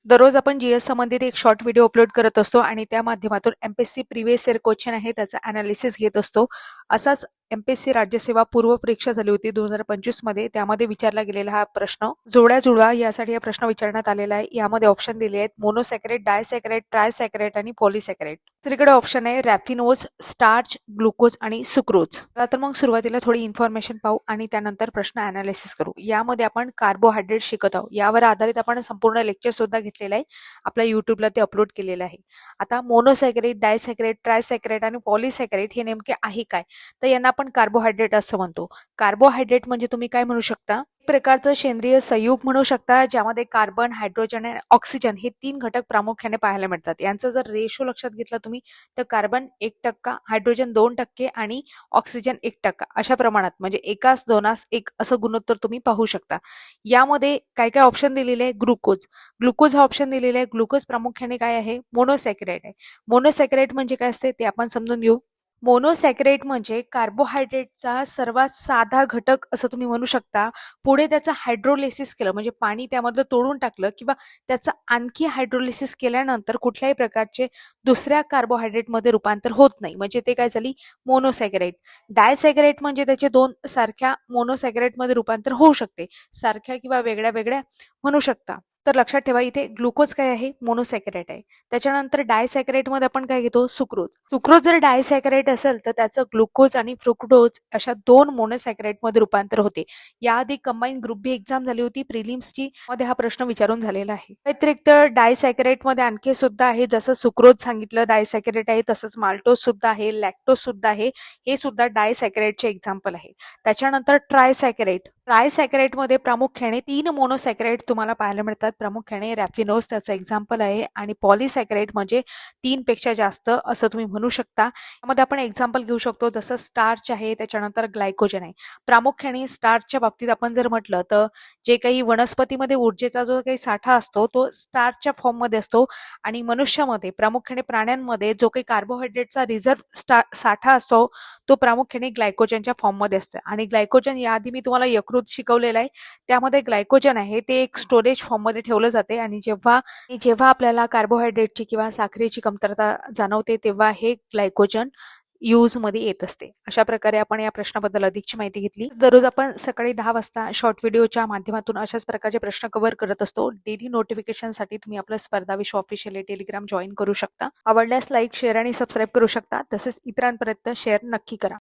दररोज आपण जीएस संबंधित एक शॉर्ट व्हिडिओ अपलोड करत असतो आणि त्या माध्यमातून एमपीएससी प्रिव्हियस इयर क्वेश्चन आहे त्याचा अनालिसिस घेत असतो. असाच एमपीएससी राज्यसेवा पूर्व परीक्षा झाली होती 2025 मध्ये. त्यामध्ये विचारला गेलेला हा प्रश्न जोड्या जुळवा यासाठी हा प्रश्न विचारण्यात आलेला आहे. यामध्ये ऑप्शन दिले आहेत मोनोसॅकरेट, डायसॅकरेट, ट्रायसॅकरेट आणि पॉलिसॅकरेट. दुसरीकडे ऑप्शन आहे रॅफिनोज, स्टार्च, ग्लुकोज आणि सुक्रोज. तर मग सुरुवातीला थोडी इन्फॉर्मेशन पाहू आणि त्यानंतर प्रश्न अनालिसिस करू. यामध्ये आपण कार्बोहायड्रेट शिकत आहोत. यावर आधारित आपण संपूर्ण लेक्चर सुद्धा घेतलेला आहे. आपल्या युट्यूबला ते अपलोड केलेलं आहे. आता मोनोसॅकरेट, डायसॅकरेट, ट्रायसॅकरेट आणि पॉलिसॅकरेट हे नेमके आहे काय? तर यांना आपण कार्बोहायड्रेट असं म्हणतो. कार्बोहायड्रेट म्हणजे तुम्ही काय म्हणू शकता? प्रकारचं सेंद्रिय संयुग म्हणू शकता, ज्यामध्ये कार्बन, हायड्रोजन आणि ऑक्सिजन हे 3 घटक प्रामुख्याने पाहायला मिळतात. यांचा जर रेशो लक्षात घेतला तुम्ही तर कार्बन 1%, हायड्रोजन 2% आणि ऑक्सिजन 1% अशा प्रमाणात, म्हणजे एकास दोनास एक असं गुणोत्तर तुम्ही पाहू शकता. यामध्ये काय काय ऑप्शन दिलेले आहे? ग्लुकोज. ग्लुकोज हा ऑप्शन दिलेला आहे. ग्लुकोज प्रामुख्याने काय आहे? मोनोसॅकराइड आहे. मोनोसॅकराइड म्हणजे काय असते ते आपण समजून घेऊ. मोनोसॅकरेट म्हणजे कार्बोहायड्रेटचा सर्वात साधा घटक असं तुम्ही म्हणू शकता. पुढे त्याचं हायड्रोलिसिस केलं म्हणजे पाणी त्यामधलं तोडून टाकलं किंवा त्याचं आणखी हायड्रोलिसिस केल्यानंतर कुठल्याही प्रकारचे दुसऱ्या कार्बोहायड्रेटमध्ये रूपांतर होत नाही, म्हणजे ते काय झाली? मोनोसॅकरेट. डायसॅकरेट म्हणजे त्याचे दोन सारख्या मोनोसॅकरेटमध्ये रूपांतर होऊ शकते, सारख्या किंवा वेगळ्या वेगळ्या म्हणू शकता. तर लक्षात ठेवा इथे ग्लुकोज काय आहे? मोनोसॅकरेट आहे. त्याच्यानंतर डायसॅकरेट मध्ये आपण काय घेतो? सुक्रोज. सुक्रोज जर डायसॅकरेट असेल तर त्याचं ग्लुकोज आणि फ्रुक्टोज अशा दोन मोनोसॅकरेट मध्ये रूपांतर होते. याआधी कंबाईन ग्रुप बी एक्झाम झाली होती प्रिलिम्सची, मध्ये हा प्रश्न विचारून झालेला आहे. व्यतिरिक्त डायसॅकरेट मध्ये आणखी सुद्धा आहे, जसं सुक्रोज सांगितलं डायसॅकरेट आहे, तसंच माल्टोज सुद्धा आहे, लॅक्टोज सुद्धा आहे, हे सुद्धा डायसॅकरेटचे एक्झाम्पल आहे. त्याच्यानंतर ट्रायसॅकरेट. ट्रायसॅकरेट मध्ये प्रामुख्याने 3 मोनोसॅकरेट तुम्हाला पाहायला मिळतात. प्रामुख्याने रॅफिनोज त्याचं एक्झाम्पल आहे आणि पॉलिसॅकरेट म्हणजे 3 पेक्षा जास्त असं तुम्ही म्हणू शकता. यामध्ये आपण एक्झाम्पल घेऊ शकतो, जसं स्टार्च आहे, त्याच्यानंतर ग्लायकोजन आहे. प्रामुख्याने स्टार्चच्या बाबतीत आपण जर म्हटलं तर जे काही वनस्पतीमध्ये ऊर्जेचा जो काही साठा असतो तो स्टार्चच्या फॉर्ममध्ये असतो आणि मनुष्यामध्ये, प्रामुख्याने प्राण्यांमध्ये जो काही कार्बोहायड्रेटचा रिझर्व्ह साठा असतो तो प्रामुख्याने ग्लायकोजनच्या फॉर्ममध्ये असतं. आणि ग्लायकोजन याआधी मी तुम्हाला यकृत शिकवलेलं आहे, त्यामध्ये ग्लायकोजन आहे ते एक स्टोरेज फॉर्ममध्ये ठेवलं जाते आणि जेव्हा आपल्याला कार्बोहायड्रेटची किंवा साखरेची कमतरता जाणवते तेव्हा हे ग्लायकोजन यूज मध्ये येत असते. अशा प्रकारे आपण या प्रश्नाबद्दल अधिकची माहिती घेतली. दररोज आपण सकाळी 10 वाजता शॉर्ट व्हिडिओच्या माध्यमातून अशाच प्रकारचे प्रश्न कव्हर करत असतो. डेली नोटिफिकेशनसाठी तुम्ही आपलं स्पर्धा विश्व ऑफिशियल टेलिग्राम जॉईन करू शकता. आवडल्यास लाईक, शेअर आणि सबस्क्राईब करू शकता. तसेच इतरांपर्यंत शेअर नक्की करा.